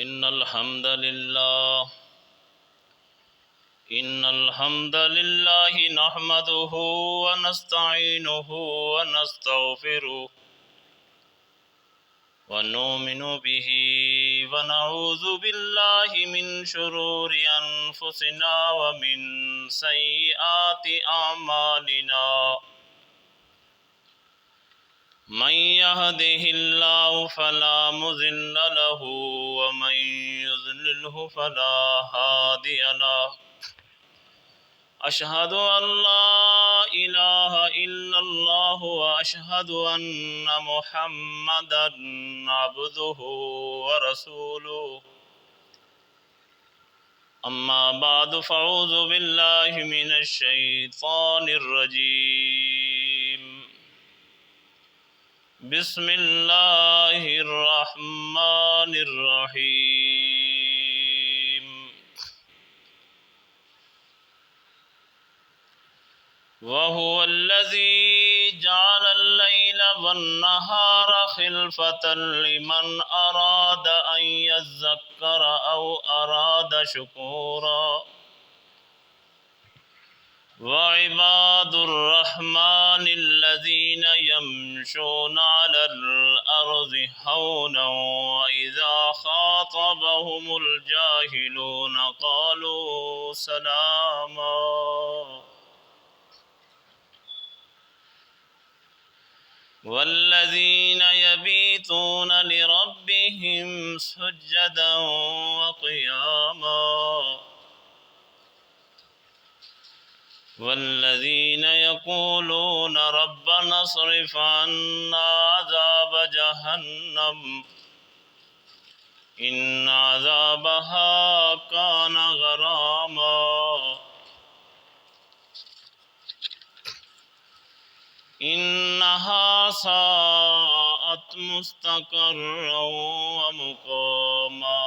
إن الحمد لله نحمده ونستعينه ونستغفره ونؤمن به ونعوذ بالله من شرور أنفسنا ومن سيئات أعمالنا من يهده الله فلا مضل له ومن يضلله فلا هادي له أشهد أن لا إله إلا الله وأشهد أن محمدا عبده ورسوله أما بعد فأعوذ بالله من الشيطان الرجيم بسم الله الرحمن الرحيم وهو الذي جعل الليل والنهار خلفة لمن أراد أن يذكر أو أراد شكورا وعباد الرحمن الذين يمشون على الأرض هونا وإذا خاطبهم الجاهلون قالوا سلاما والذين يبيتون لربهم سجدا وقياما والذين يقولون ربنا اصرف عنا عذاب جهنم إن عذابها كان غراما إنها ساءت مستقرا ومقاما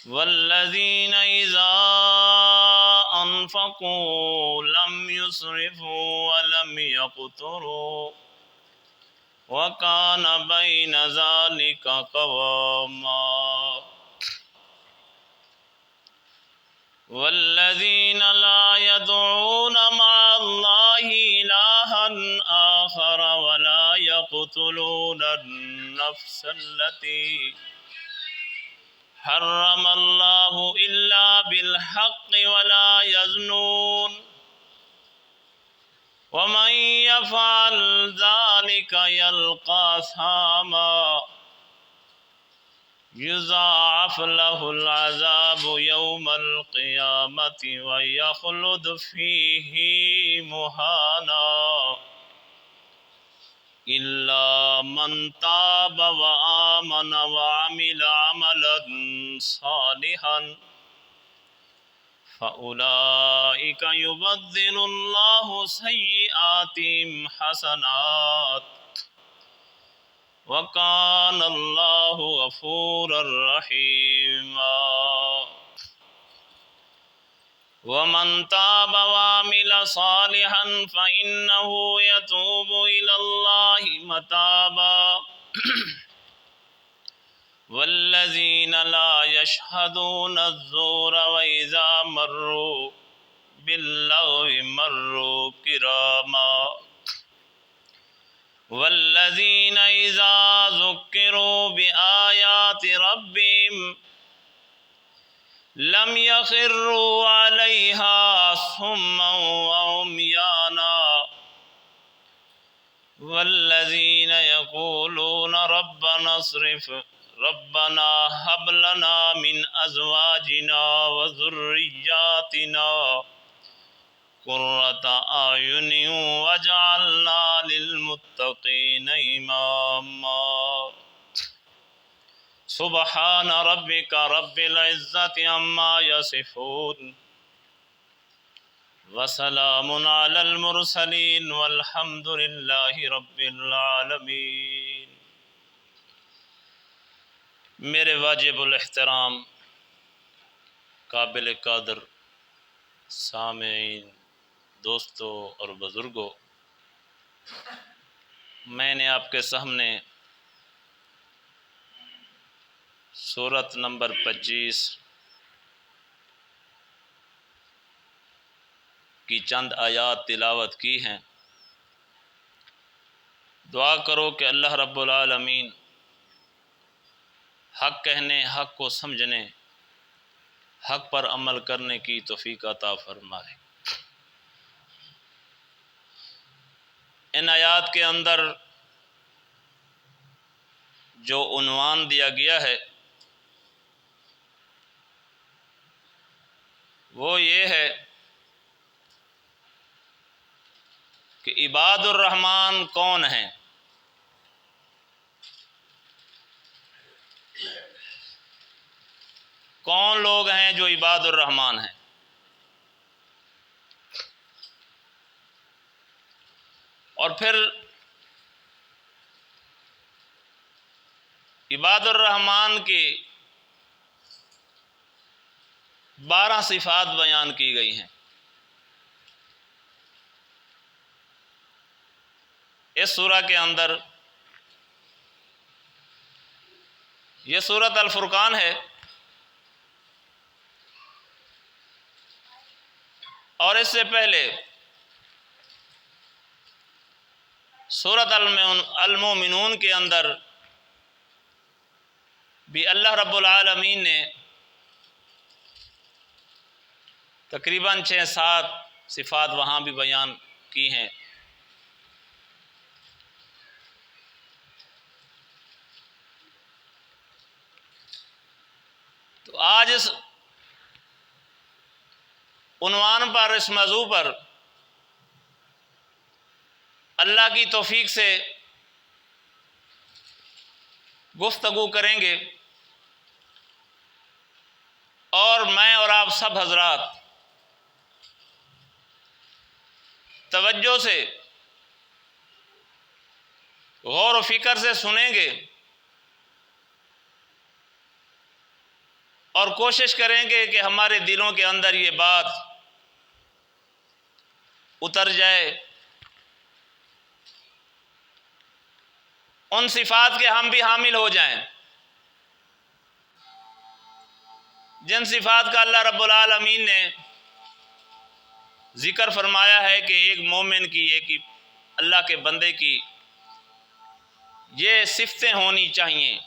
والذين إذا أنفقوا لم يسرفوا ولم يقتروا وكان بين ذلك قواما والذين لا يدعون مع الله إلها آخر ولا يقتلون النفس التي حرم الله إلا بالحق ولا يزنون ومن يفعل ذلك يلقى أثاما يضاعف له العذاب يوم القيامة ويخلد فيه مهانا إلا من تاب وآمن وعمل عملا صالحا فأولئك يبدل الله سيئاتهم حسنات وكان الله غفورا رحيما ومن تاب وعمل صالحا فإنه يتوب إلى الله متابا والذين لا يشهدون الزور وإذا مروا باللغو مروا كراما والذين إذا ذكروا بآيات ربهم لم يخروا عليها صما وعميانا والذين يقولون ربنا هب لنا من أزواجنا وذرياتنا قرة أعين واجعلنا للمتقين إماما سبحان ربك رب العزة عما يصفون وسلام على المرسلين والحمد لله رب العالمين. میرے واجب الاحترام قابل قدر سامعین، دوستوں اور بزرگوں، میں نے آپ کے سامنے سورت نمبر 25 کی چند آیات تلاوت کی ہیں۔ دعا کرو کہ اللہ رب العالمین حق کہنے، حق کو سمجھنے، حق پر عمل کرنے کی توفیق عطا فرمائے۔ ان آیات کے اندر جو عنوان دیا گیا ہے وہ یہ ہے کہ عباد الرحمن کون ہیں؟ کون لوگ ہیں جو عباد الرحمن ہیں؟ اور پھر عباد الرحمن کی 12 صفات بیان کی گئی ہیں۔ اس سورہ کے اندر، یہ سورۃ الفرقان ہے، اور اس سے پہلے سورۃ المومنون کے اندر بھی اللہ رب العالمین نے تقریباً 6-7 صفات وہاں بھی بیان کی ہیں۔ تو آج اس عنوان پر، اس موضوع پر اللہ کی توفیق سے گفتگو کریں گے، اور میں اور آپ سب حضرات توجہ سے، غور و فکر سے سنیں گے اور کوشش کریں گے کہ ہمارے دلوں کے اندر یہ بات اتر جائے، ان صفات کے ہم بھی حامل ہو جائیں جن صفات کا اللہ رب العالمین نے ذکر فرمایا ہے کہ ایک مومن کی، ایک اللہ کے بندے کی یہ صفتیں ہونی چاہیے۔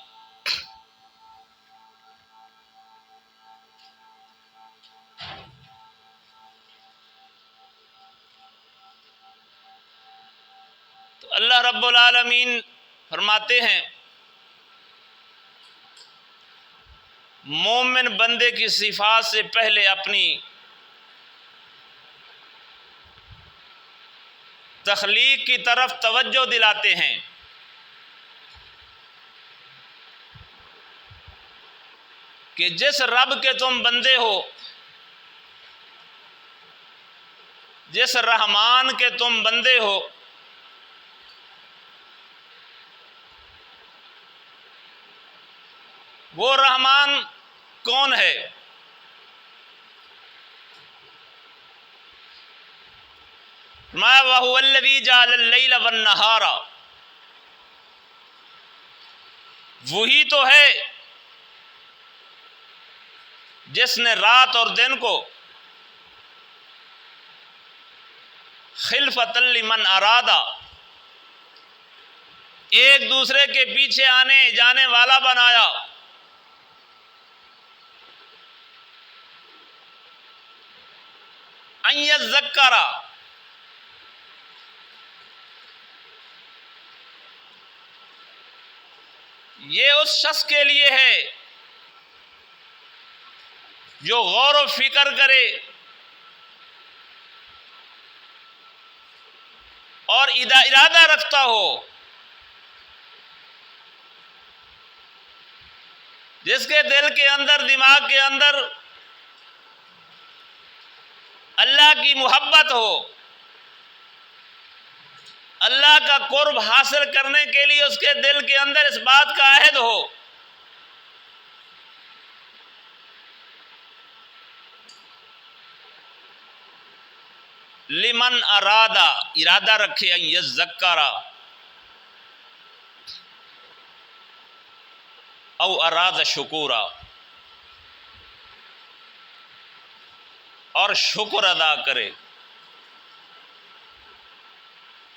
تو اللہ رب العالمین فرماتے ہیں مومن بندے کی صفات سے پہلے اپنی تخلیق کی طرف توجہ دلاتے ہیں کہ جس رب کے تم بندے ہو، جس رحمان کے تم بندے ہو، وہ رحمان کون ہے؟ فرمایا وَهُوَ الَّذِي جَعَلَ اللَّيْلَ وَالنَّهَارَ، وہی تو ہے جس نے رات اور دن کو خلفۃ لمن ارادہ، ایک دوسرے کے پیچھے آنے جانے والا بنایا۔ ان یذکر، یہ اس شخص کے لیے ہے جو غور و فکر کرے اور ارادہ رکھتا ہو، جس کے دل کے اندر، دماغ کے اندر اللہ کی محبت ہو، اللہ کا قرب حاصل کرنے کے لیے اس کے دل کے اندر اس بات کا عہد ہو لمن ارادہ، ارادہ رکھے، ان یذکر، او اراد شکورا، اور شکر ادا کرے،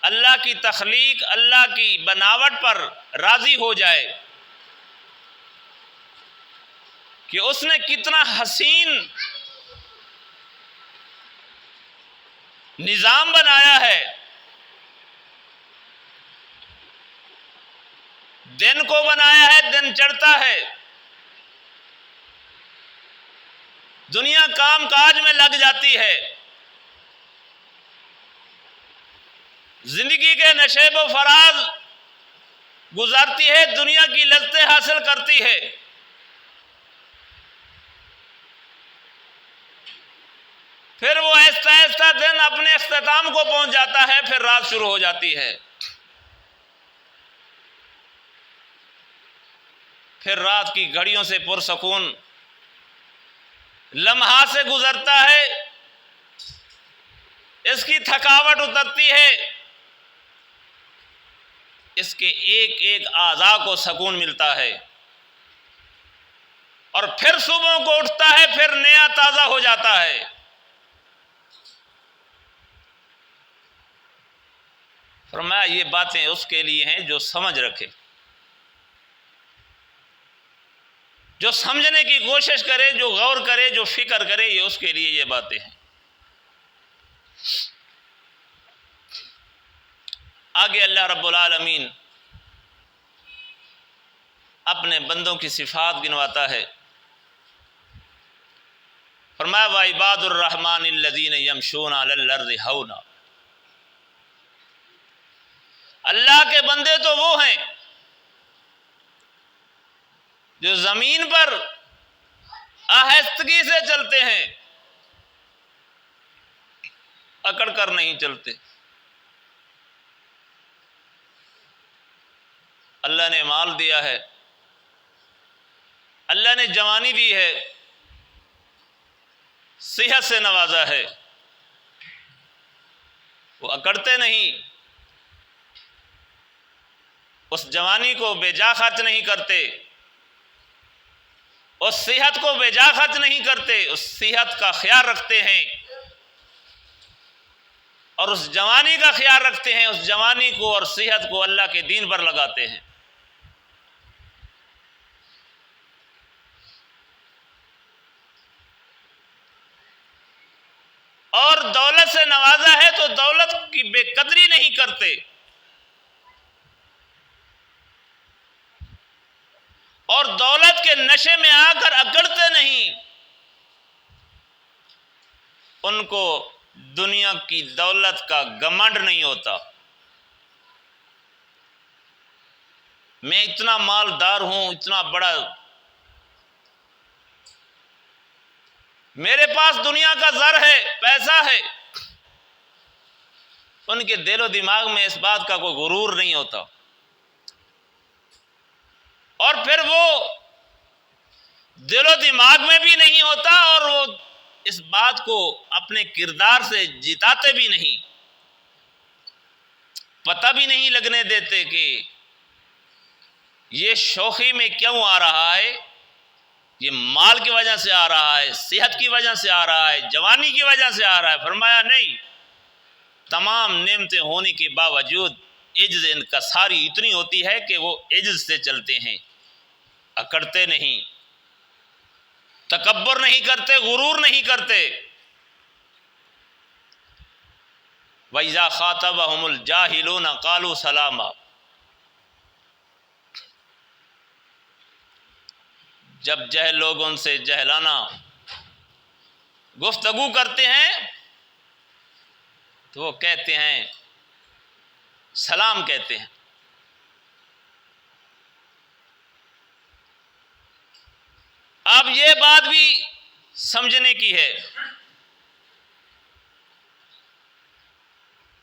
اللہ کی تخلیق، اللہ کی بناوٹ پر راضی ہو جائے کہ اس نے کتنا حسین نظام بنایا ہے، دن کو بنایا ہے، دن چڑھتا ہے، دنیا کام کاج میں لگ جاتی ہے، زندگی کے نشیب و فراز گزارتی ہے، دنیا کی لذتیں حاصل کرتی ہے، پھر وہ آہستہ آہستہ دن اپنے اختتام کو پہنچ جاتا ہے، پھر رات شروع ہو جاتی ہے، پھر رات کی گھڑیوں سے پرسکون لمحات سے گزرتا ہے، اس کی تھکاوٹ اترتی ہے، اس کے ایک ایک اعضاء کو سکون ملتا ہے، اور پھر صبح کو اٹھتا ہے، پھر نیا تازہ ہو جاتا ہے۔ فرمایا یہ باتیں اس کے لیے ہیں جو سمجھ رکھے، جو سمجھنے کی کوشش کرے، جو غور کرے، جو فکر کرے، یہ اس کے لیے یہ باتیں ہیں۔ آگے اللہ رب العالمین اپنے بندوں کی صفات گنواتا ہے، فرمایا وَعِبَادُ الرَّحْمَنِ الَّذِينَ يَمْشُونَ عَلَى الْأَرْضِ هَوْنًا، اللہ کے بندے تو وہ ہیں جو زمین پر آہستگی سے چلتے ہیں، اکڑ کر نہیں چلتے۔ اللہ نے مال دیا ہے، اللہ نے جوانی دی ہے، صحت سے نوازا ہے، وہ اکڑتے نہیں، اس جوانی کو بے جا خرچ نہیں کرتے، اس صحت کو بے جا خرچ نہیں کرتے، اس صحت کا خیال رکھتے ہیں، اور اس جوانی کا خیال رکھتے ہیں، اس جوانی کو اور صحت کو اللہ کے دین پر لگاتے ہیں۔ اور دولت سے نوازا ہے تو دولت کی بے قدری نہیں کرتے، اور دولت کے نشے میں آ کر اکڑتے نہیں، ان کو دنیا کی دولت کا گھمنڈ نہیں ہوتا، میں اتنا مالدار ہوں، اتنا بڑا، میرے پاس دنیا کا زر ہے، پیسہ ہے، ان کے دل و دماغ میں اس بات کا کوئی غرور نہیں ہوتا، اور پھر وہ دل و دماغ میں بھی نہیں ہوتا، اور وہ اس بات کو اپنے کردار سے جتاتے بھی نہیں، پتہ بھی نہیں لگنے دیتے کہ یہ شوخی میں کیوں آ رہا ہے، یہ مال کی وجہ سے آ رہا ہے، صحت کی وجہ سے آ رہا ہے، جوانی کی وجہ سے آ رہا ہے۔ فرمایا نہیں، تمام نعمتیں ہونے کے باوجود عجز ان کا ساری اتنی ہوتی ہے کہ وہ عجز سے چلتے ہیں، اکڑتے نہیں، تکبر نہیں کرتے، غرور نہیں کرتے۔ وَإِذَا خَاطَبَهُمُ الْجَاهِلُونَ قَالُوا سَلَامًا، جب جہل لوگ ان سے جہلانہ گفتگو کرتے ہیں تو وہ کہتے ہیں، سلام کہتے ہیں۔ اب یہ بات بھی سمجھنے کی ہے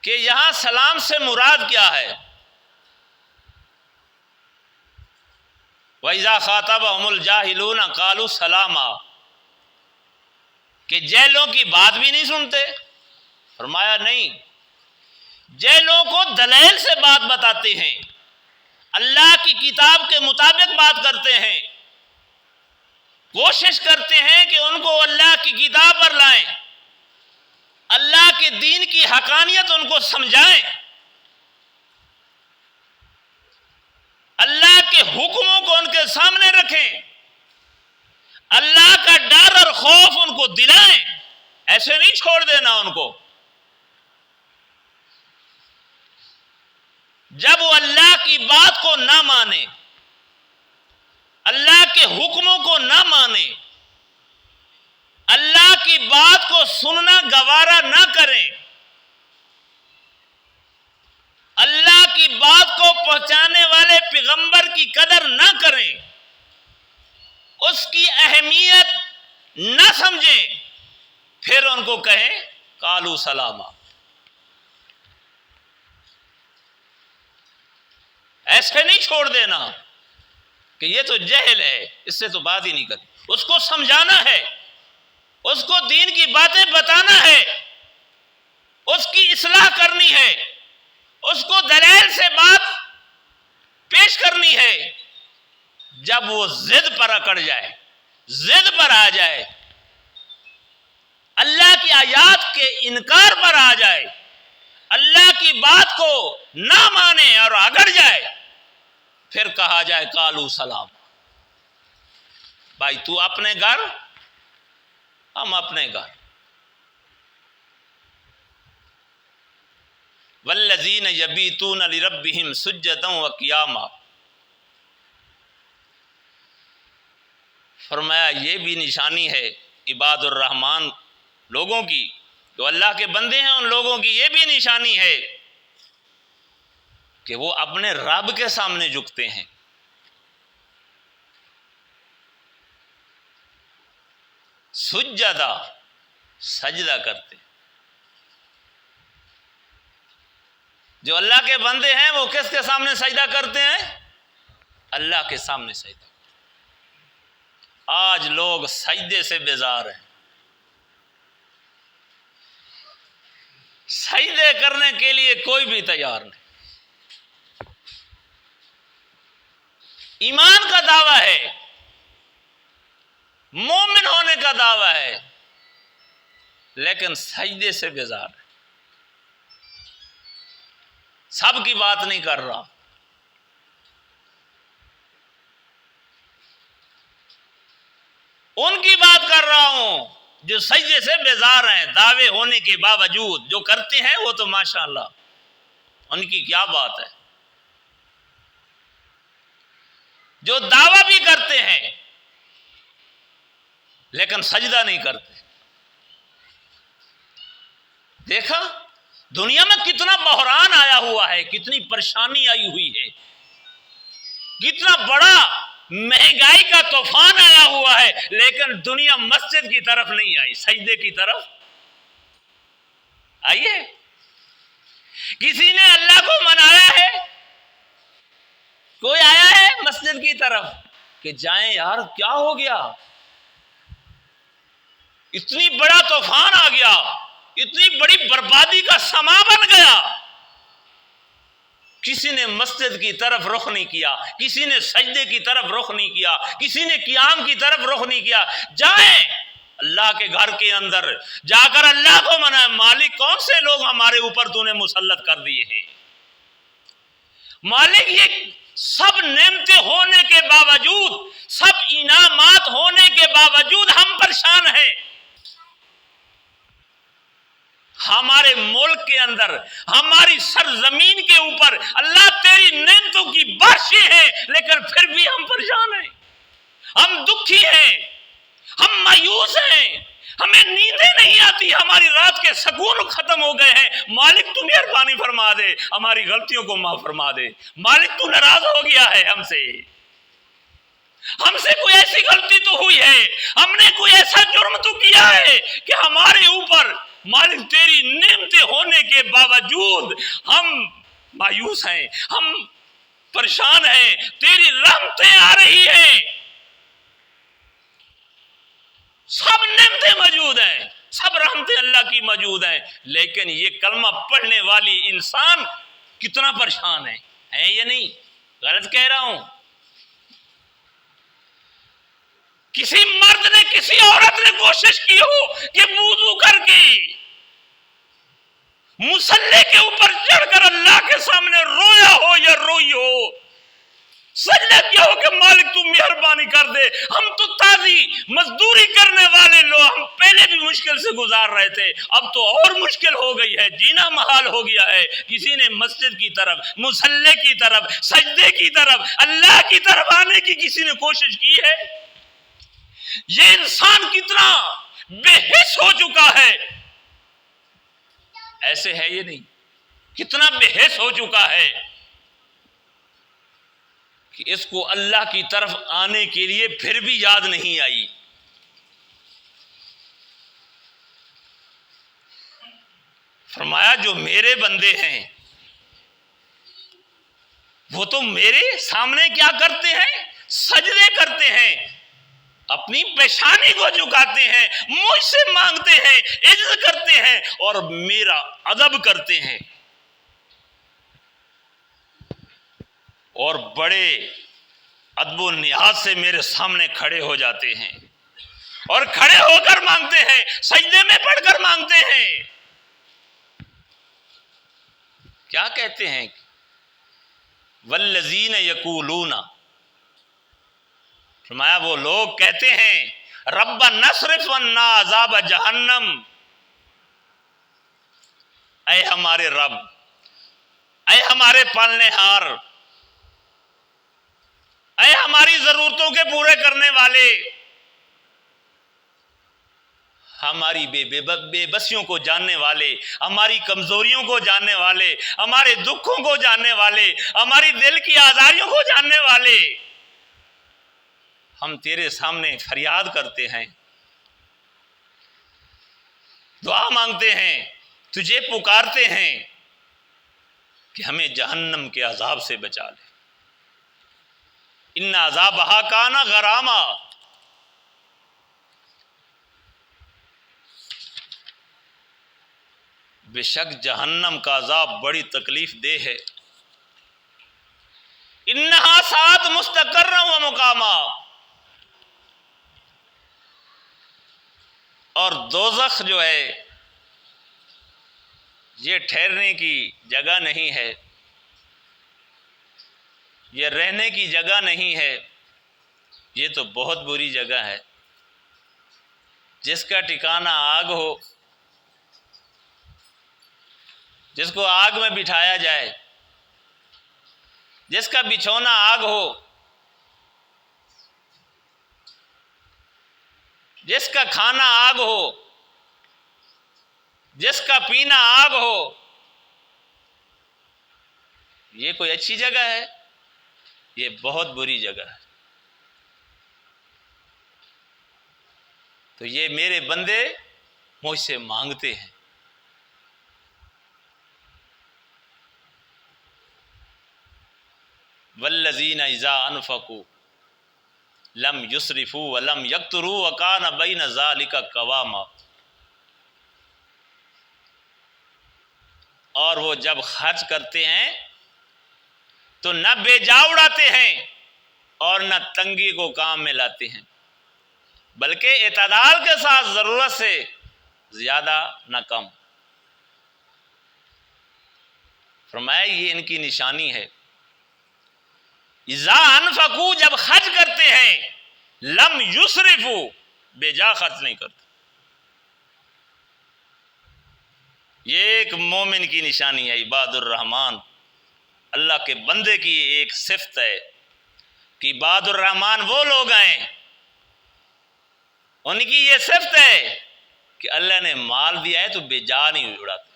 کہ یہاں سلام سے مراد کیا ہے۔ وَإِذَا خَاطَبَهُمُ الْجَاهِلُونَ قَالُوا سَلَامًا، کہ جہلوں کی بات بھی نہیں سنتے؟ فرمایا نہیں، جہلوں کو دلیل سے بات بتاتے ہیں، اللہ کی کتاب کے مطابق بات کرتے ہیں، کوشش کرتے ہیں کہ ان کو اللہ کی کتاب پر لائیں، اللہ کے دین کی حقانیت ان کو سمجھائیں، اللہ کے حکموں کو ان کے سامنے رکھیں، اللہ کا ڈر اور خوف ان کو دلائیں، ایسے نہیں چھوڑ دینا ان کو۔ جب وہ اللہ کی بات کو نہ مانے، اللہ کے حکموں کو نہ مانے، اللہ کی بات کو سننا گوارا نہ کریں، اللہ کی بات کو پہنچانے والے پیغمبر کی قدر نہ کریں، اس کی اہمیت نہ سمجھیں، پھر ان کو کہیں قالوا سلاما۔ ایسے نہیں چھوڑ دینا کہ یہ تو جہل ہے، اس سے تو بات ہی نہیں کرتی۔ اس کو سمجھانا ہے، اس کو دین کی باتیں بتانا ہے، اس کی اصلاح کرنی ہے، اس کو دلیل سے بات پیش کرنی ہے۔ جب وہ ضد پر اکڑ جائے، ضد پر آ جائے، اللہ کی آیات کے انکار پر آ جائے، اللہ کی بات کو نہ مانے اور اگڑ جائے، پھر کہا جائے قالوا سلام۔ بھائی تو اپنے گھر، ہم اپنے گھر۔ والذین یبیتون لربہم سجدا وقیاما، فرمایا یہ بھی نشانی ہے عباد الرحمن لوگوں کی، جو اللہ کے بندے ہیں، ان لوگوں کی یہ بھی نشانی ہے کہ وہ اپنے رب کے سامنے جھکتے ہیں۔ سجدہ، سجدہ کرتے۔ جو اللہ کے بندے ہیں وہ کس کے سامنے سجدہ کرتے ہیں؟ اللہ کے سامنے سجدہ۔ آج لوگ سجدے سے بیزار ہیں، سجدے کرنے کے لیے کوئی بھی تیار نہیں۔ ایمان کا دعویٰ ہے، مومن ہونے کا دعویٰ ہے، لیکن سجدے سے بیزار ہے۔ سب کی بات نہیں کر رہا، ان کی بات کر رہا ہوں جو سجدے سے بیزار ہیں، دعوے ہونے کے باوجود جو کرتے ہیں وہ تو ماشاءاللہ، ان کی کیا بات ہے۔ جو دعویٰ بھی کرتے ہیں لیکن سجدہ نہیں کرتے۔ دیکھا دنیا میں کتنا بحران آیا ہوا ہے، کتنی پریشانی آئی ہوئی ہے، کتنا بڑا مہنگائی کا طوفان آیا ہوا ہے، لیکن دنیا مسجد کی طرف نہیں آئی، سجدے کی طرف آئیے۔ کسی نے اللہ کو منایا ہے؟ کوئی آیا ہے مسجد کی طرف کہ جائیں یار کیا ہو گیا، اتنی بڑا طوفان آ گیا، اتنی بڑی بربادی کا سما بن گیا؟ کسی نے مسجد کی طرف رخ نہیں کیا، کسی نے سجدے کی طرف رخ نہیں کیا، کسی نے قیام کی طرف رخ نہیں کیا۔ جائیں اللہ کے گھر کے اندر جا کر اللہ کو منائیں، مالک کون سے لوگ ہمارے اوپر تو نے مسلط کر دیے ہیں؟ مالک یہ سب نعمتیں ہونے کے باوجود، سب انعامات ہونے کے باوجود ہم پریشان ہیں۔ ہمارے ملک کے اندر، ہماری سرزمین کے اوپر اللہ تیری نعمتوں کی بارشیں ہیں، لیکن پھر بھی ہم پریشان ہیں، ہم دکھی ہیں، ہم مایوس ہیں، ہمیں نیندیں نہیں آتی، ہماری رات کے سکون ختم ہو گئے ہیں۔ مالک تو مہربانی فرما دے، ہماری غلطیوں کو معاف فرما دے۔ مالک تو ناراض ہو گیا ہے ہم سے کوئی ایسی غلطی تو ہوئی ہے، ہم نے کوئی ایسا جرم تو کیا ہے کہ ہمارے اوپر مالک تیری نعمتیں ہونے کے باوجود ہم مایوس ہیں، ہم پریشان ہیں، تیری رحمتیں آ رہی ہیں، سب نعمتیں موجود ہیں، سب رحمتیں اللہ کی موجود ہیں، لیکن یہ کلمہ پڑھنے والی انسان کتنا پریشان ہے یا نہیں؟ غلط کہہ رہا ہوں؟ کسی مرد نے کسی عورت نے کوشش کی ہو کہ وضو کر کے مصلی کے اوپر چڑھ کر اللہ کے سامنے رویا ہو یا روئی ہو، سجدہ کیا ہو کہ مالک تو مہربانی کر دے، ہم تو تازی مزدوری کرنے والے لوگ، ہم پہلے بھی مشکل سے گزار رہے تھے، اب تو اور مشکل ہو گئی ہے، جینا محال ہو گیا ہے، کسی نے مسجد کی طرف، مصلی کی طرف، سجدے کی طرف، اللہ کی طرف آنے کی کسی نے کوشش کی ہے؟ یہ انسان کتنا بے حس ہو چکا ہے، ایسے ہے یہ نہیں، کتنا بے حس ہو چکا ہے کہ اس کو اللہ کی طرف آنے کے لیے پھر بھی یاد نہیں آئی۔ فرمایا جو میرے بندے ہیں وہ تو میرے سامنے کیا کرتے ہیں؟ سجدے کرتے ہیں، اپنی پیشانی کو جھکاتے ہیں، مجھ سے مانگتے ہیں، عزت کرتے ہیں اور میرا ادب کرتے ہیں، اور بڑے ادب و نیاز سے میرے سامنے کھڑے ہو جاتے ہیں اور کھڑے ہو کر مانگتے ہیں، سجدے میں پڑھ کر مانگتے ہیں۔ کیا کہتے ہیں؟ والذین یقولون، فرمایا وہ لوگ کہتے ہیں ربنا اصرف عنا عذاب جہنم، اے ہمارے رب، اے ہمارے پالنے ہار، اے ہماری ضرورتوں کے پورے کرنے والے، ہماری بے بسیوں کو جاننے والے، ہماری کمزوریوں کو جاننے والے، ہمارے دکھوں کو جاننے والے، ہماری دل کی آزاریوں کو جاننے والے، ہم تیرے سامنے فریاد کرتے ہیں، دعا مانگتے ہیں، تجھے پکارتے ہیں کہ ہمیں جہنم کے عذاب سے بچا لے۔ ان عذابھا کان غراما، بے شک جہنم کا عذاب بڑی تکلیف دہ ہے۔ انہا ساعت مستقرا و مقاما، اور دوزخ جو ہے یہ ٹھہرنے کی جگہ نہیں ہے، یہ رہنے کی جگہ نہیں ہے، یہ تو بہت بری جگہ ہے۔ جس کا ٹھکانہ آگ ہو، جس کو آگ میں بٹھایا جائے، جس کا بچھونا آگ ہو، جس کا کھانا آگ ہو، جس کا پینا آگ ہو، یہ کوئی اچھی جگہ ہے؟ یہ بہت بری جگہ ہے۔ تو یہ میرے بندے مجھ سے مانگتے ہیں، والذین اذا انفقوا لم یسرفوا ولم یقتروا وکان بین ذلک قواما، اور وہ جب خرچ کرتے ہیں تو نہ بے جا اڑاتے ہیں اور نہ تنگی کو کام میں لاتے ہیں، بلکہ اعتدال کے ساتھ ضرورت سے زیادہ نہ کم۔ فرمایا یہ ان کی نشانی ہے، اذا انفقوا جب خرچ کرتے ہیں، لم یسرفوا بے جا خرچ نہیں کرتے۔ یہ ایک مومن کی نشانی ہے، عباد الرحمن، اللہ کے بندے کی ایک صفت ہے کہ عباد الرحمن وہ لوگ ہیں، ان کی یہ صفت ہے کہ اللہ نے مال دیا ہے تو بے جا نہیں اڑاتے۔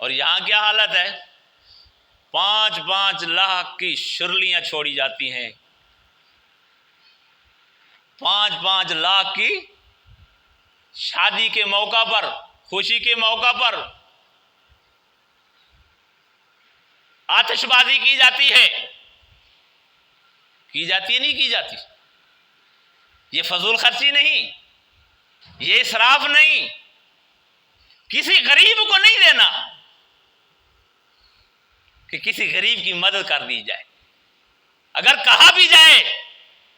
اور یہاں کیا حالت ہے؟ 5-5 لاکھ کی شرلیاں چھوڑی جاتی ہیں، 5-5 لاکھ کی شادی کے موقع پر، خوشی کے موقع پر آتش بازی کی جاتی ہے، نہیں کی جاتی؟ یہ فضول خرچی نہیں، یہ اسراف نہیں، کسی غریب کو نہیں دینا، کہ کسی غریب کی مدد کر دی جائے. اگر کہا بھی جائے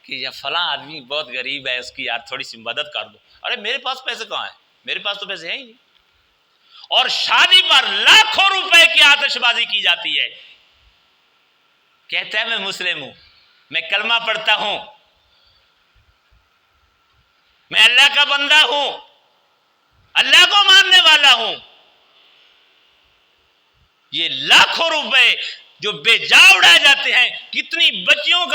کہ یہ فلاں آدمی بہت غریب ہے, اس کی یار تھوڑی سی مدد کر دو, ارے میرے پاس پیسے کہاں ہیں, میرے پاس تو پیسے ہیں ہی نہیں. اور شادی پر لاکھوں روپے کی آتش بازی کی جاتی ہے. کہتا ہے میں مسلم ہوں, میں کلمہ پڑھتا ہوں, میں اللہ کا بندہ ہوں, اللہ کو ماننے والا ہوں. یہ لاکھوں روپے جو بے جا اڑائے جاتے ہیں, کتنی بچیوں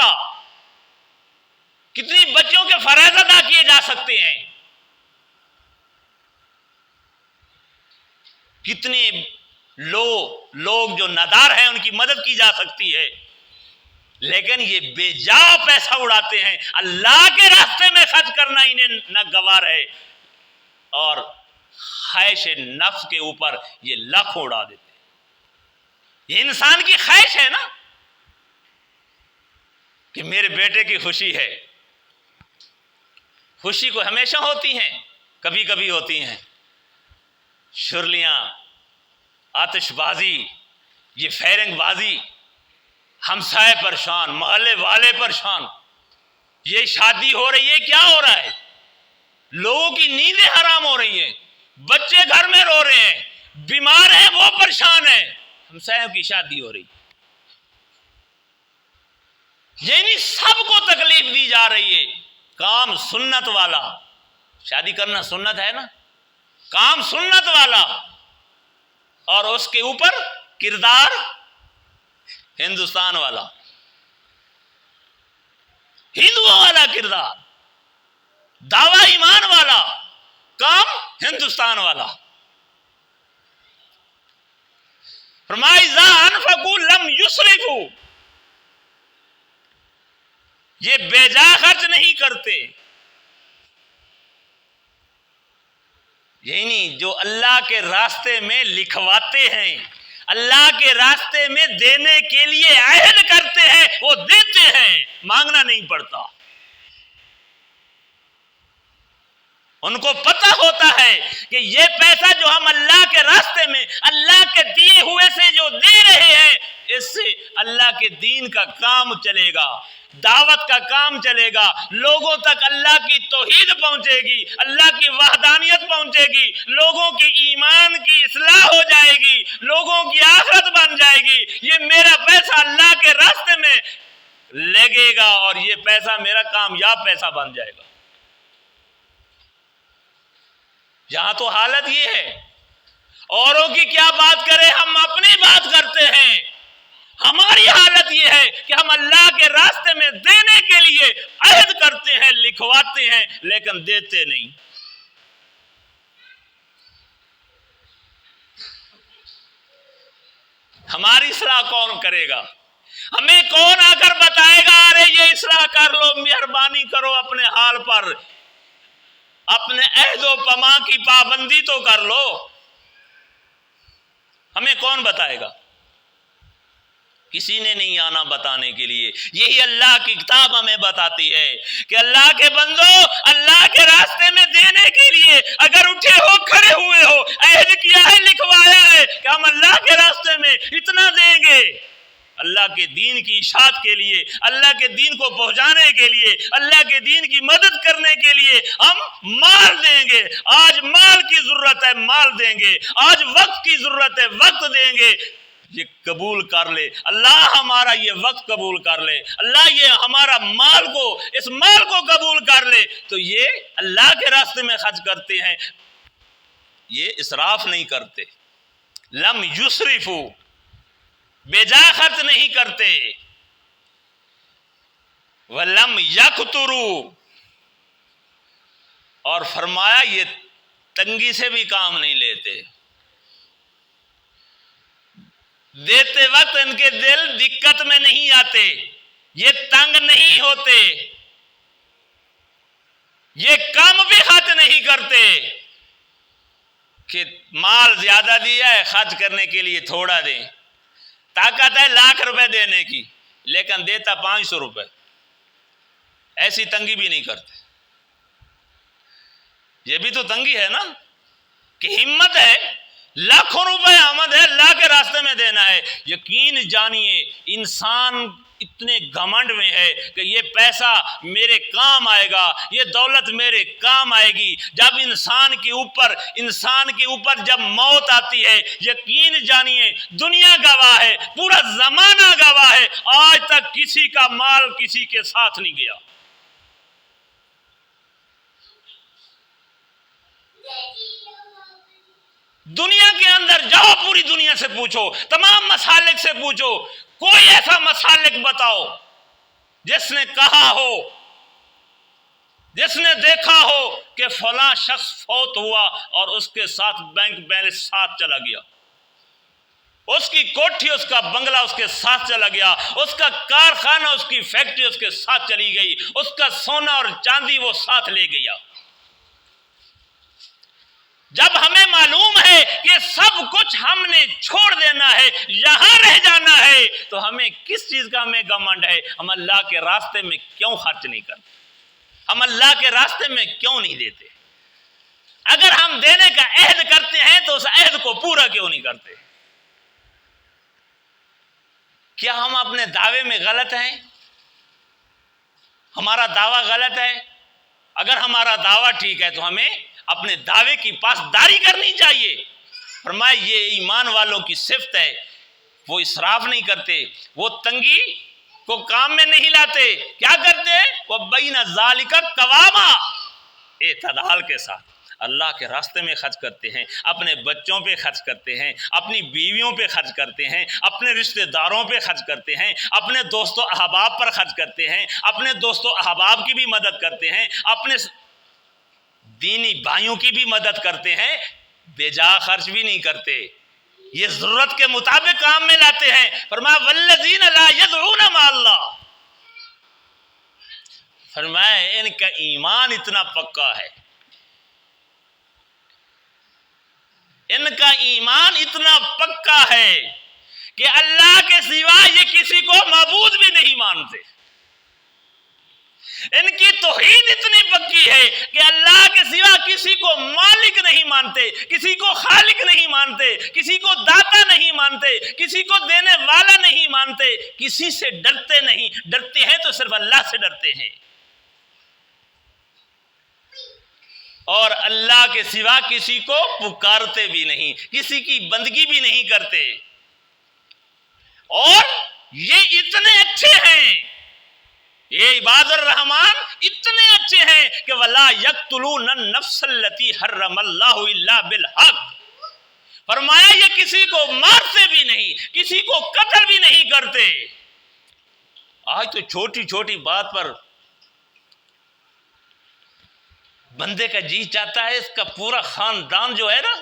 کے فرائض ادا کیے جا سکتے ہیں, کتنے لوگ جو نادار ہیں ان کی مدد کی جا سکتی ہے. لیکن یہ بے جا پیسہ اڑاتے ہیں, اللہ کے راستے میں خرچ کرنا انہیں ناگوار ہے, اور خواہش نفس کے اوپر یہ لاکھوں اڑا دیتے ہیں. یہ انسان کی خواہش ہے نا کہ میرے بیٹے کی خوشی ہے. خوشی کو ہمیشہ ہوتی ہیں, کبھی کبھی ہوتی ہیں. شرلیاں, آتش بازی, یہ فیرنگ بازی, ہمسائے پریشان, محلے والے پریشان, یہ شادی ہو رہی ہے, کیا ہو رہا ہے؟ لوگوں کی نیندیں حرام ہو رہی ہیں, بچے گھر میں رو رہے ہیں, بیمار ہیں وہ پریشان ہیں, ہمسایوں کی شادی ہو رہی. یعنی سب کو تکلیف دی جا رہی ہے. کام سنت والا, شادی کرنا سنت ہے نا, کام سنت والا, اور اس کے اوپر کردار ہندوستان والا, ہندوؤں والا کردار, دعوی ایمان والا, کام ہندوستان والا. فرمایا اذا انفقوا لم یسرفوا, یہ بے جا خرچ نہیں کرتے. یعنی جو اللہ کے راستے میں لکھواتے ہیں, اللہ کے راستے میں دینے کے لیے عہد کرتے ہیں, وہ دیتے ہیں, مانگنا نہیں پڑتا. ان کو پتہ ہوتا ہے کہ یہ پیسہ جو ہم اللہ کے راستے میں اللہ کے دیے ہوئے سے جو دے رہے ہیں, اس سے اللہ کے دین کا کام چلے گا, دعوت کا کام چلے گا, لوگوں تک اللہ کی توحید پہنچے گی, اللہ کی وحدانیت پہنچے گی, لوگوں کی ایمان کی اصلاح ہو جائے گی, لوگوں کی آخرت بن جائے گی. یہ میرا پیسہ اللہ کے راستے میں لگے گا اور یہ پیسہ میرا کامیاب پیسہ بن جائے گا. یہاں تو حالت یہ ہے, اوروں کی کیا بات کریں, ہم اپنی بات کرتے ہیں. ہماری حالت یہ ہے کہ ہم اللہ کے راستے میں دینے کے لیے عہد کرتے ہیں, لکھواتے ہیں, لیکن دیتے نہیں. ہماری اصلاح کون کرے گا؟ ہمیں کون آ کر بتائے گا ارے یہ اصلاح کر لو, مہربانی کرو اپنے حال پر, اپنے عہد و پیمان کی پابندی تو کر لو. ہمیں کون بتائے گا؟ کسی نے نہیں آنا بتانے کے لیے. یہی اللہ کی کتاب ہمیں بتاتی ہے کہ اللہ کے بندو, اللہ کے راستے میں دینے کے لیے اگر اٹھے ہو, کھڑے ہوئے ہو, عہد کیا ہے, لکھوایا ہے کہ ہم اللہ کے راستے میں اتنا دیں گے, اللہ کے دین کی اشاعت کے لیے, اللہ کے دین کو پہنچانے کے لیے, اللہ کے دین کی مدد کرنے کے لیے ہم مال دیں گے. آج مال کی ضرورت ہے, مال دیں گے. آج وقت کی ضرورت ہے, وقت دیں گے. یہ قبول کر لے اللہ, ہمارا یہ وقت قبول کر لے اللہ, یہ ہمارا مال کو, اس مال کو قبول کر لے. تو یہ اللہ کے راستے میں خرچ کرتے ہیں, یہ اسراف نہیں کرتے. لم یسرفوا, بے جا خرچ نہیں کرتے. وَلَمْ يَقْتُرُوا, اور فرمایا یہ تنگی سے بھی کام نہیں لیتے. دیتے وقت ان کے دل دقت میں نہیں آتے, یہ تنگ نہیں ہوتے, یہ کم بھی خرچ نہیں کرتے کہ مال زیادہ دیا ہے خرچ کرنے کے لیے تھوڑا دیں. طاقت ہے لاکھ روپے دینے کی لیکن دیتا 500 روپے. ایسی تنگی بھی نہیں کرتے. یہ بھی تو تنگی ہے نا, کہ ہمت ہے, لاکھوں روپے آمد ہے, اللہ کے راستے میں دینا ہے, ہے یقین جانیے انسان اتنے گھمنڈ میں ہے کہ یہ پیسہ میرے کام آئے گا، یہ دولت میرے کام آئے گی۔ جب انسان کے اوپر جب موت آتی ہے، یقین جانیے دنیا گواہ ہے، پورا زمانہ گواہ ہے، آج تک کسی کا مال کسی کے ساتھ نہیں گیا۔ دنیا کے اندر جاؤ، پوری دنیا سے پوچھو، تمام مسالک سے پوچھو، کوئی ایسا مسالک بتاؤ جس نے کہا ہو، جس نے دیکھا ہو کہ فلاں شخص فوت ہوا اور اس کے ساتھ بینک بیلنس ساتھ چلا گیا، اس کی کوٹھی، اس کا بنگلہ اس کے ساتھ چلا گیا، اس کا کارخانہ، اس کی فیکٹری اس کے ساتھ چلی گئی، اس کا سونا اور چاندی وہ ساتھ لے گیا۔ جب ہمیں معلوم ہے کہ سب کچھ ہم نے چھوڑ دینا ہے، یہاں رہ جانا ہے، تو ہمیں کس چیز کا ہمیں گھمنڈ ہے؟ ہم اللہ کے راستے میں کیوں خرچ نہیں کرتے؟ ہم اللہ کے راستے میں کیوں نہیں دیتے؟ اگر ہم دینے کا عہد کرتے ہیں تو اس عہد کو پورا کیوں نہیں کرتے؟ کیا ہم اپنے دعوے میں غلط ہیں؟ ہمارا دعویٰ غلط ہے؟ اگر ہمارا دعویٰ ٹھیک ہے تو ہمیں اپنے دعوے کی پاسداری کرنی چاہیے۔ فرمایا یہ ایمان والوں کی صفت ہے، وہ اسراف نہیں کرتے، وہ تنگی کو کام میں نہیں لاتے، کیا کرتے ہیں؟ وہ بین ذالک قواما، اعتدال کے ساتھ اللہ کے راستے میں خرچ کرتے ہیں، اپنے بچوں پہ خرچ کرتے ہیں، اپنی بیویوں پہ خرچ کرتے ہیں، اپنے رشتہ داروں پہ خرچ کرتے ہیں، اپنے دوست و احباب پر خرچ کرتے ہیں، اپنے دوست و احباب کی بھی مدد کرتے ہیں، اپنے دینی بھائیوں کی بھی مدد کرتے ہیں، بے جا خرچ بھی نہیں کرتے، یہ ضرورت کے مطابق کام میں لاتے ہیں۔ فرمایا والذین لا یدعون مع اللہ، فرمایا ان کا ایمان اتنا پکا ہے، ان کا ایمان اتنا پکا ہے کہ اللہ کے سوا یہ کسی کو معبود بھی نہیں مانتے۔ ان کی توحید اتنی پکی ہے کہ اللہ کے سوا کسی کو مالک نہیں مانتے، کسی کو خالق نہیں مانتے، کسی کو داتا نہیں مانتے، کسی کو دینے والا نہیں مانتے، کسی سے ڈرتے نہیں، ڈرتے ہیں تو صرف اللہ سے ڈرتے ہیں، اور اللہ کے سوا کسی کو پکارتے بھی نہیں، کسی کی بندگی بھی نہیں کرتے۔ اور یہ اتنے اچھے ہیں، یہ عباد الرحمن اتنے اچھے ہیں کہ وَلَا يَقْتُلُونَ النَّفْسَ الَّتِي حَرَّمَ اللَّهُ إِلَّا بِالْحَقِّ، فرمایا یہ کسی کو مارتے بھی نہیں، کسی کو قتل بھی نہیں کرتے۔ آج تو چھوٹی چھوٹی بات پر بندے کا جی چاہتا ہے اس کا پورا خاندان جو ہے نا،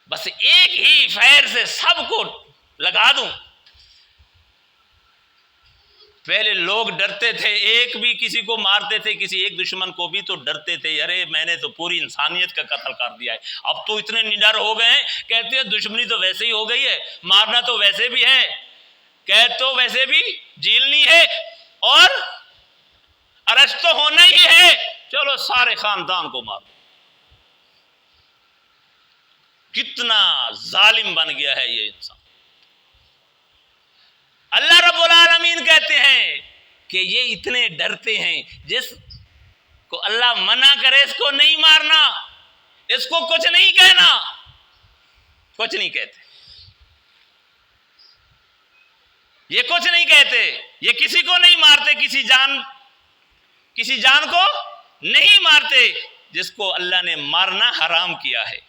بس ایک ہی فائر سے سب کو لگا دوں۔ پہلے لوگ ڈرتے تھے، ایک بھی کسی کو مارتے تھے، کسی ایک دشمن کو بھی تو ڈرتے تھے، ارے میں نے تو پوری انسانیت کا قتل کر دیا ہے۔ اب تو اتنے نڈر ہو گئے ہیں، کہتے ہیں دشمنی تو ویسے ہی ہو گئی ہے، مارنا تو ویسے بھی ہے، قید تو ویسے بھی جیلنی ہے، اور ارسٹ تو ہونا ہی ہے، چلو سارے خاندان کو مارو۔ کتنا ظالم بن گیا ہے یہ انسان۔ اللہ رب العالمین کہتے ہیں کہ یہ اتنے ڈرتے ہیں، جس کو اللہ منع کرے اس کو نہیں مارنا، اس کو کچھ نہیں کہنا، کچھ نہیں کہتے، یہ کچھ نہیں کہتے، یہ کسی کو نہیں مارتے، کسی جان کو نہیں مارتے جس کو اللہ نے مارنا حرام کیا ہے۔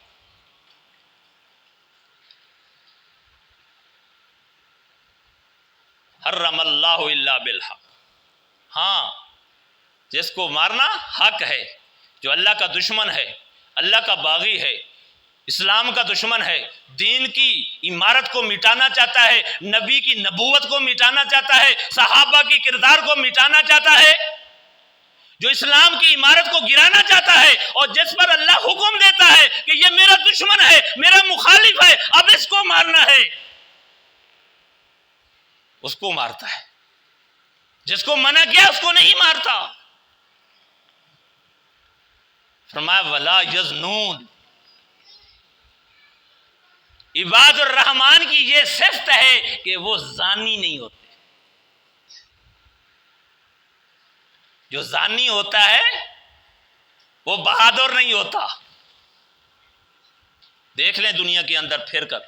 حرم اللہ الا بالحق، ہاں جس کو مارنا حق ہے، جو اللہ کا دشمن ہے، اللہ کا باغی ہے، اسلام کا دشمن ہے، دین کی عمارت کو مٹانا چاہتا ہے، نبی کی نبوت کو مٹانا چاہتا ہے، صحابہ کی کردار کو مٹانا چاہتا ہے، جو اسلام کی عمارت کو گرانا چاہتا ہے، اور جس پر اللہ حکم دیتا ہے کہ یہ میرا دشمن ہے، میرا مخالف ہے، اب اس کو مارنا ہے، اس کو مارتا ہے، جس کو منع کیا اس کو نہیں مارتا۔ فرمایا وَلَا يَزْنُونَ، عباد الرحمان کی یہ صفت ہے کہ وہ زانی نہیں ہوتے. جو زانی ہوتا ہے وہ بہادر نہیں ہوتا. دیکھ لیں دنیا کے اندر پھر کر،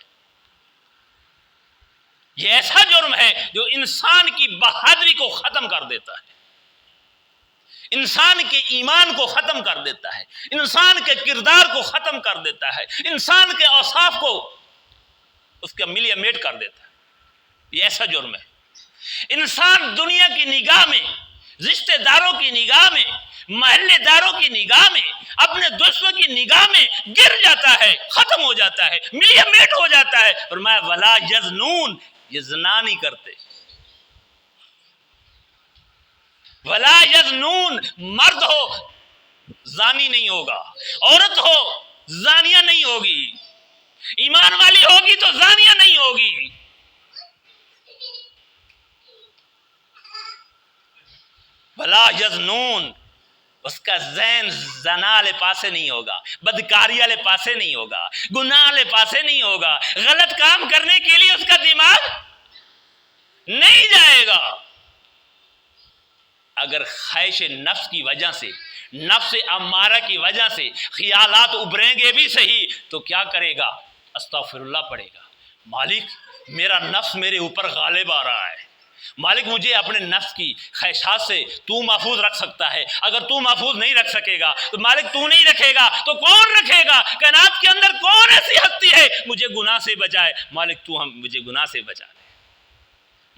یہ ایسا جرم ہے جو انسان کی بہادری کو ختم کر دیتا ہے، انسان کے ایمان کو ختم کر دیتا ہے، انسان کے کردار کو ختم کر دیتا ہے، انسان کے اوصاف کو اس کا ملیے میٹ کر دیتا ہے. یہ ایسا جرم ہے. انسان دنیا کی نگاہ میں، رشتہ داروں کی نگاہ میں، محلے داروں کی نگاہ میں، اپنے دوستوں کی نگاہ میں گر جاتا ہے، ختم ہو جاتا ہے، ملیے میٹ ہو جاتا ہے. فرمایا ولا یزنون، یہ زنا نہیں کرتے. ولا یزنون، مرد ہو زانی نہیں ہوگا، عورت ہو زانیہ نہیں ہوگی، ایمان والی ہوگی تو زانیہ نہیں ہوگی. ولا یزنون، اس کا ذہن زنا والے پاسے نہیں ہوگا، بدکاری والے پاسے نہیں ہوگا، گناہ والے پاسے نہیں ہوگا، غلط کام کرنے کے لیے اس کا دماغ نہیں جائے گا. اگر خواہش نفس کی وجہ سے، نفس امارہ کی وجہ سے خیالات ابھریں گے بھی صحیح تو کیا کرے گا؟ استغفر اللہ پڑھے گا. مالک میرا نفس میرے اوپر غالب آ رہا ہے، مالک مجھے اپنے نفس کی خواہشات سے تو محفوظ رکھ سکتا ہے. اگر تو محفوظ نہیں رکھ سکے گا تو مالک تو نہیں رکھے گا تو کون رکھے گا؟ کائنات کے اندر کون ایسی ہستی ہے مجھے گناہ سے بچائے؟ مالک تو مجھے گناہ سے بچا دے.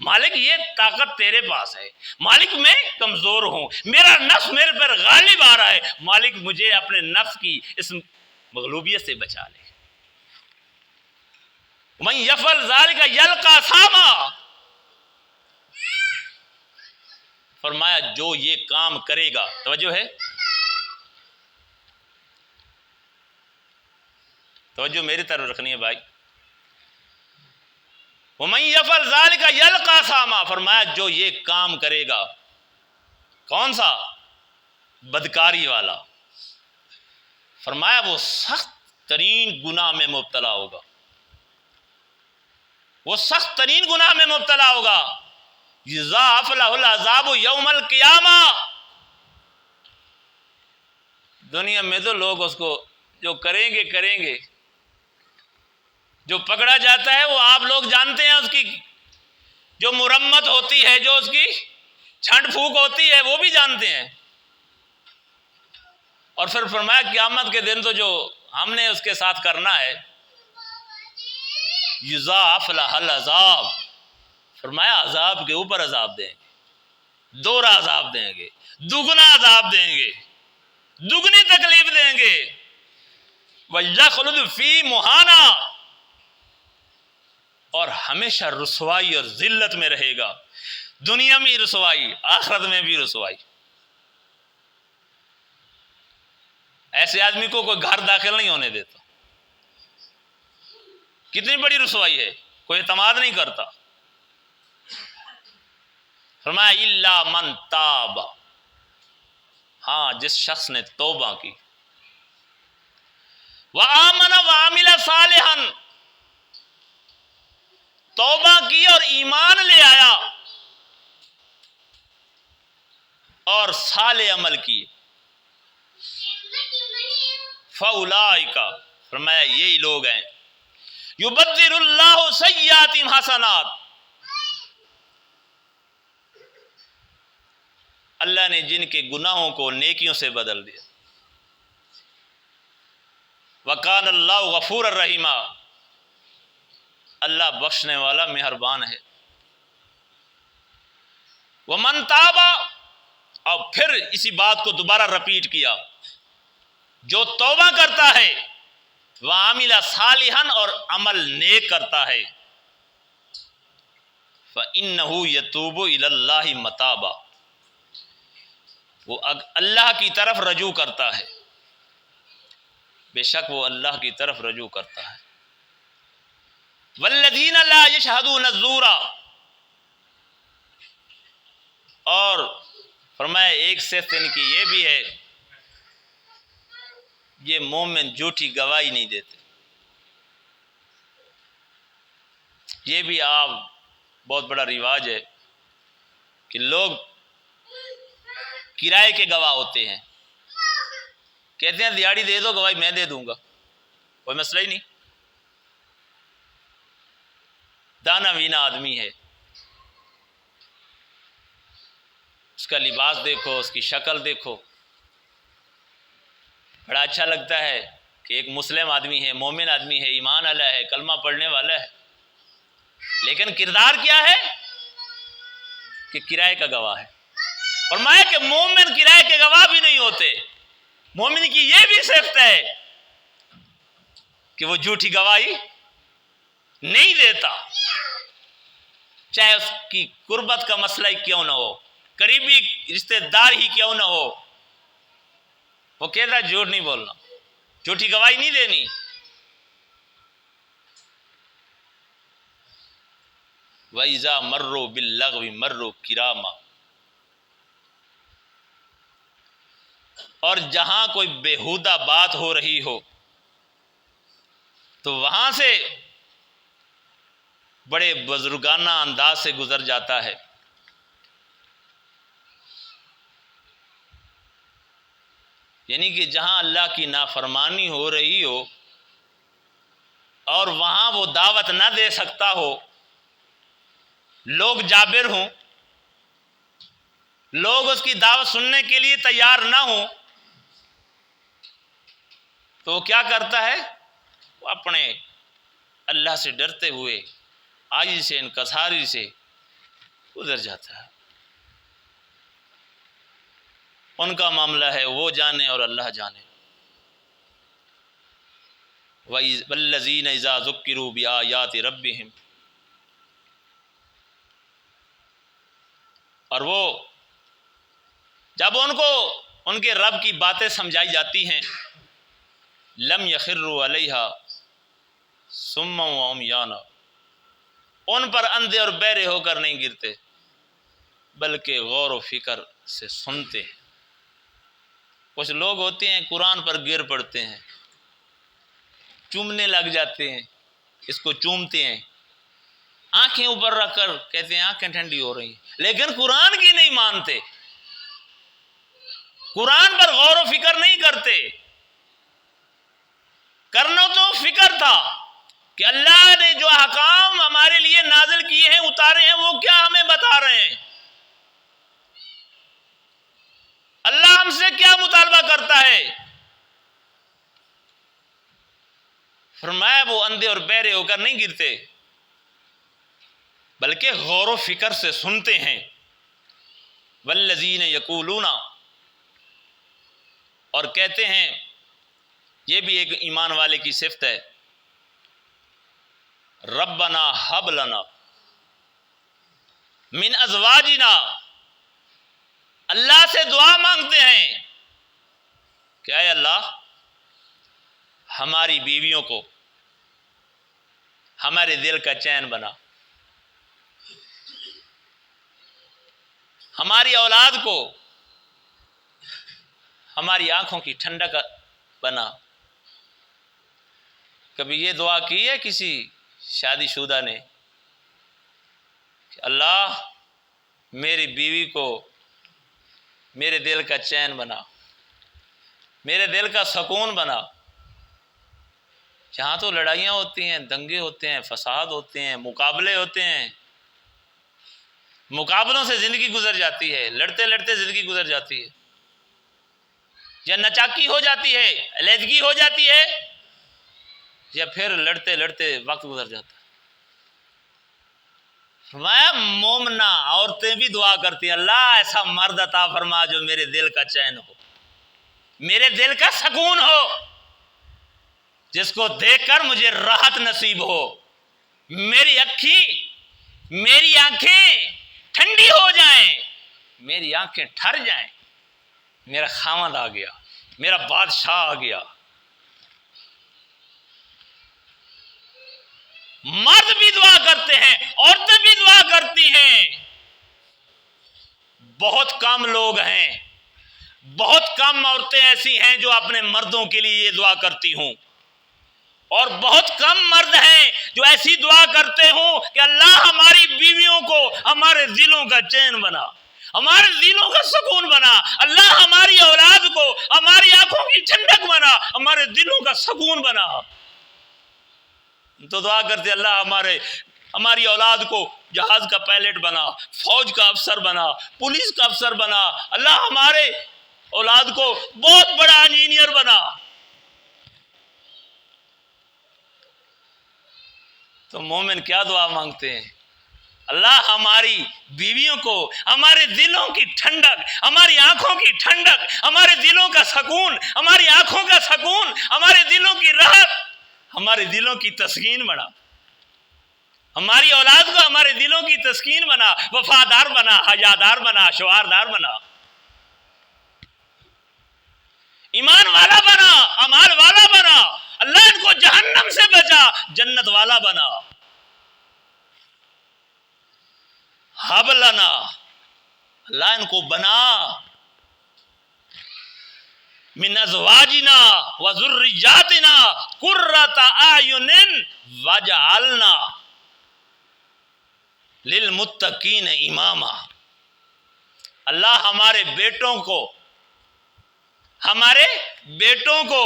مالک یہ طاقت تیرے پاس ہے. مالک میں کمزور ہوں، میرا نفس میرے پر غالب آ رہا ہے، مالک مجھے اپنے نفس کی اس مغلوبیت سے بچا لے. من یفعل ذلک یلقا ساما، فرمایا جو یہ کام کرے گا، توجہ ہے، توجہ میری طرف رکھنی ہے بھائی. وَمَن يَفْعَلْ ذَلِكَ يَلْقَا سَامًا، فرمایا جو یہ کام کرے گا، کون سا؟ بدکاری والا، فرمایا وہ سخت ترین گناہ میں مبتلا ہوگا، وہ سخت ترین گناہ میں مبتلا ہوگا. یضاعف لہ العذاب یوم القیامہ، دنیا میں تو لوگ اس کو جو کریں گے، جو پکڑا جاتا ہے وہ آپ لوگ جانتے ہیں، اس کی جو مرمت ہوتی ہے، جو اس کی چھنٹ پھونک ہوتی ہے وہ بھی جانتے ہیں. اور پھر فرمایا قیامت کے دن تو جو ہم نے اس کے ساتھ کرنا ہے، یضاعف لہ العذاب، فرمایا عذاب کے اوپر عذاب دیں گے، دوہرا عذاب دیں گے، دگنا عذاب دیں گے، دگنی تکلیف دیں گے. وَيَخْلُدُ فِي مُهَانَةٍ، اور ہمیشہ رسوائی اور ذلت میں رہے گا. دنیا میں رسوائی، آخرت میں بھی رسوائی. ایسے آدمی کو کوئی گھر داخل نہیں ہونے دیتا. کتنی بڑی رسوائی ہے، کوئی اعتماد نہیں کرتا. فرمایا الا من تاب، ہاں جس شخص نے توبہ کی، وآمن وعمل صالحا، توبہ کی اور ایمان لے آیا اور صالح عمل کی، فاولئک، فرمایا یہی لوگ ہیں، یبدل اللہ سیئاتہم حسنات، اللہ نے جن کے گناہوں کو نیکیوں سے بدل دیا. وکان اللہ غفور الرحیم، اللہ بخشنے والا مہربان ہے. ومن تاب، اور پھر اسی بات کو دوبارہ رپیٹ کیا، جو توبہ کرتا ہے، وعمل صالحا، اور عمل نیک کرتا ہے، فإنہ یتوب الی اللہ متابا، وہ اللہ کی طرف رجوع کرتا ہے، بے شک وہ اللہ کی طرف رجوع کرتا ہے. والذین لا یشہدون الزور، اور فرمایا ایک صفت ان کی یہ بھی ہے، یہ مومن جھوٹی گواہی نہیں دیتے. یہ بھی آپ بہت بڑا رواج ہے کہ لوگ کرائے کے گواہ ہوتے ہیں، کہتے ہیں دیہڑی دے دو گواہی میں دے دوں گا، کوئی مسئلہ ہی نہیں، دانا وینا آدمی ہے، اس کا لباس دیکھو، اس کی شکل دیکھو، بڑا اچھا لگتا ہے کہ ایک مسلم آدمی ہے، مومن آدمی ہے، ایمان والا ہے، کلمہ پڑھنے والا ہے، لیکن کردار کیا ہے کہ کرائے کا گواہ ہے۔ فرمایا کہ مومن کرائے کے گواہ بھی نہیں ہوتے، مومن کی یہ بھی صفت ہے کہ وہ جھوٹی گواہی نہیں دیتا، چاہے اس کی قربت کا مسئلہ ہی کیوں نہ ہو، قریبی رشتہ دار ہی کیوں نہ ہو، وہ کہتا ہے جھوٹ نہیں بولنا، جھوٹی گواہی نہیں دینی۔ وَإِذَا مَرُّوا بِاللَّغْوِ مَرُّوا كِرَامًا، اور جہاں کوئی بےہودہ بات ہو رہی ہو تو وہاں سے بڑے بزرگانہ انداز سے گزر جاتا ہے۔ یعنی کہ جہاں اللہ کی نافرمانی ہو رہی ہو اور وہاں وہ دعوت نہ دے سکتا ہو، لوگ جابر ہوں، لوگ اس کی دعوت سننے کے لیے تیار نہ ہوں، تو وہ کیا کرتا ہے؟ وہ اپنے اللہ سے ڈرتے ہوئے عاجزی سے، انکساری سے گزر جاتا ہے۔ ان کا معاملہ ہے وہ جانے اور اللہ جانے۔ وَالَّذِينَ إِذَا ذُكِّرُوا بِآيَاتِ رَبِّهِمْ، اور وہ جب ان کو ان کے رب کی باتیں سمجھائی جاتی ہیں، لم يخروا علیہا صما وعمیانا، ان پر اندھے اور بہرے ہو کر نہیں گرتے بلکہ غور و فکر سے سنتے ہیں۔ کچھ لوگ ہوتے ہیں قرآن پر گر پڑتے ہیں، چومنے لگ جاتے ہیں، اس کو چومتے ہیں، آنکھیں اوپر رکھ کر کہتے ہیں آنکھیں ٹھنڈی ہو رہی ہیں، لیکن قرآن کی نہیں مانتے، قرآن پر غور و فکر نہیں کرتے۔ کرنا تو فکر تھا کہ اللہ نے جو احکام ہمارے لیے نازل کیے ہیں، اتارے ہیں، وہ کیا ہمیں بتا رہے ہیں، اللہ ہم سے کیا مطالبہ کرتا ہے۔ فرمایا وہ اندھے اور بہرے ہو کر نہیں گرتے بلکہ غور و فکر سے سنتے ہیں۔ والذین یقولون، اور کہتے ہیں، یہ بھی ایک ایمان والے کی صفت ہے، ربنا ہب لنا من ازواجنا، اللہ سے دعا مانگتے ہیں کہ اے اللہ ہماری بیویوں کو ہمارے دل کا چین بنا، ہماری اولاد کو ہماری آنکھوں کی ٹھنڈک بنا۔ کبھی یہ دعا کی ہے کسی شادی شدہ نے کہ اللہ میری بیوی کو میرے دل کا چین بنا، میرے دل کا سکون بنا؟ جہاں تو لڑائیاں ہوتی ہیں، دنگے ہوتے ہیں، فساد ہوتے ہیں، مقابلے ہوتے ہیں، مقابلوں سے زندگی گزر جاتی ہے، لڑتے لڑتے زندگی گزر جاتی ہے، یا نچاکی ہو جاتی ہے، علیحدگی ہو جاتی ہے، یا پھر لڑتے لڑتے وقت گزر جاتا ہے۔ مومنہ عورتیں بھی دعا کرتی ہیں، اللہ ایسا مرد عطا فرما جو میرے دل کا چین ہو، میرے دل کا سکون ہو، جس کو دیکھ کر مجھے راحت نصیب ہو، میری آنکھیں ٹھنڈی ہو جائیں، میری آنکھیں ٹھر جائیں، میرا خاوند آ گیا، میرا بادشاہ آ گیا۔ مرد بھی دعا کرتے ہیں، عورتیں بھی دعا کرتی ہیں، بہت کم لوگ ہیں، بہت کم عورتیں ایسی ہیں جو اپنے مردوں کے لیے یہ دعا کرتی ہوں، اور بہت کم مرد ہیں جو ایسی دعا کرتے ہوں کہ اللہ ہماری بیویوں کو ہمارے دلوں کا چین بنا، ہمارے دلوں کا سکون بنا، اللہ ہماری اولاد کو ہماری آنکھوں کی ٹھنڈک بنا، ہمارے دلوں کا سکون بنا۔ تو دعا کرتے اللہ ہماری اولاد کو جہاز کا پائلٹ بنا، فوج کا افسر بنا، پولیس کا افسر بنا، اللہ ہمارے اولاد کو بہت بڑا انجینئر بنا۔ تو مومن کیا دعا مانگتے ہیں؟ اللہ ہماری بیویوں کو ہمارے دلوں کی ٹھنڈک، ہماری آنکھوں کی ٹھنڈک، ہمارے دلوں کا سکون، ہماری آنکھوں کا سکون، ہمارے دلوں کی راحت، ہمارے دلوں کی تسکین بنا، ہماری اولاد کو ہمارے دلوں کی تسکین بنا، وفادار بنا، حیادار بنا، شوہردار بنا، ایمان والا بنا، امال والا بنا، اللہ ان کو جہنم سے بچا، جنت والا بنا۔ حب لنا، اللہ ان کو بنا، من ازواجنا وذریاتنا قرۃ اعین واجعلنا للمتقین اماما۔ اللہ ہمارے بیٹوں کو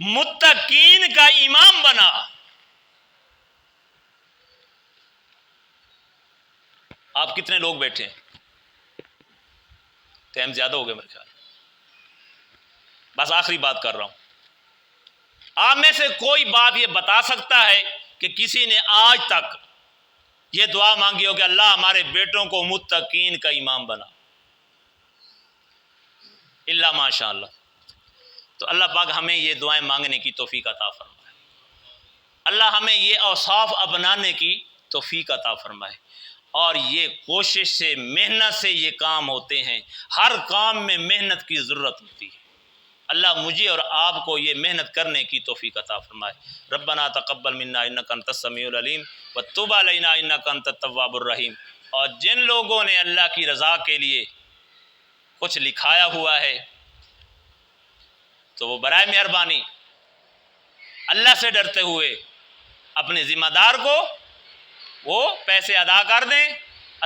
متقین کا امام بنا۔ آپ کتنے لوگ بیٹھے ہیں؟ ٹائم زیادہ ہو گیا میرے خیال، بس آخری بات کر رہا ہوں۔ آپ میں سے کوئی بات یہ بتا سکتا ہے کہ کسی نے آج تک یہ دعا مانگی ہو کہ اللہ ہمارے بیٹوں کو متقین کا امام بنا؟ الا ماشاء اللہ۔ تو اللہ پاک ہمیں یہ دعائیں مانگنے کی توفیق عطا فرمائے، اللہ ہمیں یہ اوصاف اپنانے کی توفیق عطا فرمائے، اور یہ کوشش سے، محنت سے یہ کام ہوتے ہیں، ہر کام میں محنت کی ضرورت ہوتی ہے۔ اللہ مجھے اور آپ کو یہ محنت کرنے کی توفیق عطا فرمائے۔ ربنا تقبل منا انک انت السمیع العلیم وتب علینا انک انت التواب الرحیم۔ اور جن لوگوں نے اللہ کی رضا کے لیے کچھ لکھایا ہوا ہے تو وہ برائے مہربانی اللہ سے ڈرتے ہوئے اپنے ذمہ دار کو وہ پیسے ادا کر دیں،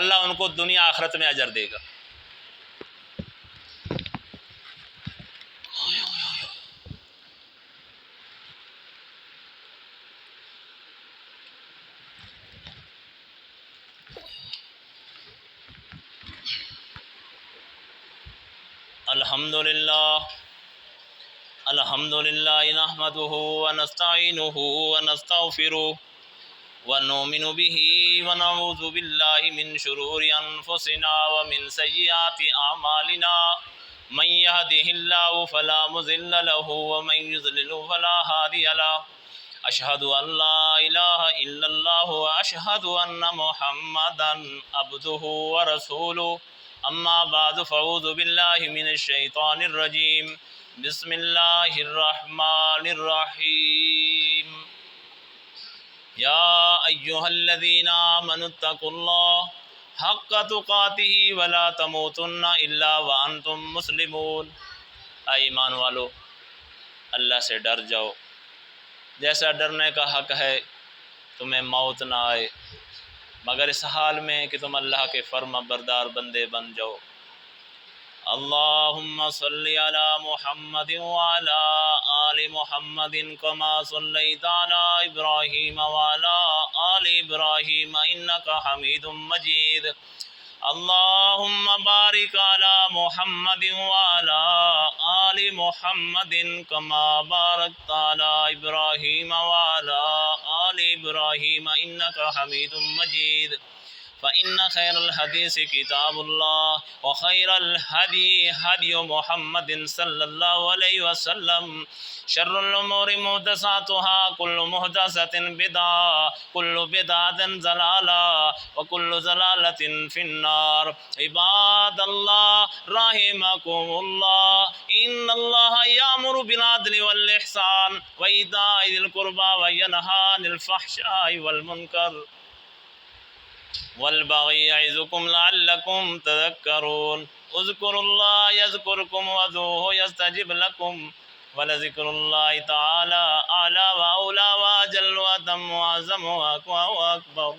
اللہ ان کو دنیا آخرت میں اجر دے گا۔ الحمدللہ نحمده ونستعینه ونستغفره ونؤمن به ونعوذ باللہ من شرور انفسنا ومن سیئات اعمالنا، من يهده الله فلا مضل له ومن يضلل فلا هادي له، اشهد ان لا الہ الا اللہ واشهد ان محمدا عبده ورسوله، اما بعد فاعوذ باللہ من الشیطان الرجیم، بسم اللہ الرحمن الرحیم۔ یا ایہا الذین آمنوا اتقوا اللہ حق تقاتہ ولا تموتن الا وانتم مسلمون۔ اے ایمان والو، اللہ سے ڈر جاؤ جیسا ڈرنے کا حق ہے، تمہیں موت نہ آئے مگر اس حال میں کہ تم اللہ کے فرما بردار بندے بن جاؤ۔ اللہم صلی علی محمد وعلی آل محمد کما صلیت علی ابراہیم وعلی آل ابراہیم انکا حمید مجید۔ اللہم بارک علی محمد وعلی آل محمد کما بارکت علی ابراہیم وعلی آل ابراہیم انکا حمید مجید۔ فإن خير الحديث كتاب الله وخير الهدي هدي محمد صلى الله عليه وسلم، شر الأمور محدثاتها، كل محدثة بدعة، كل بدعة ضلالة، وكل ضلالة في النار۔ عباد الله رحمكم الله، إن الله يأمر بالعدل والإحسان وإيتاء ذي القربى وينهى عن الفحشاء والمنكر والبغي يعظكم لعلكم تذكرون۔ اذكروا الله يذكركم وادعوه يستجب لكم ولذکر اللہ تعالی اعلی و اولا و جل و اتم و اعظم و اقوی و اکبر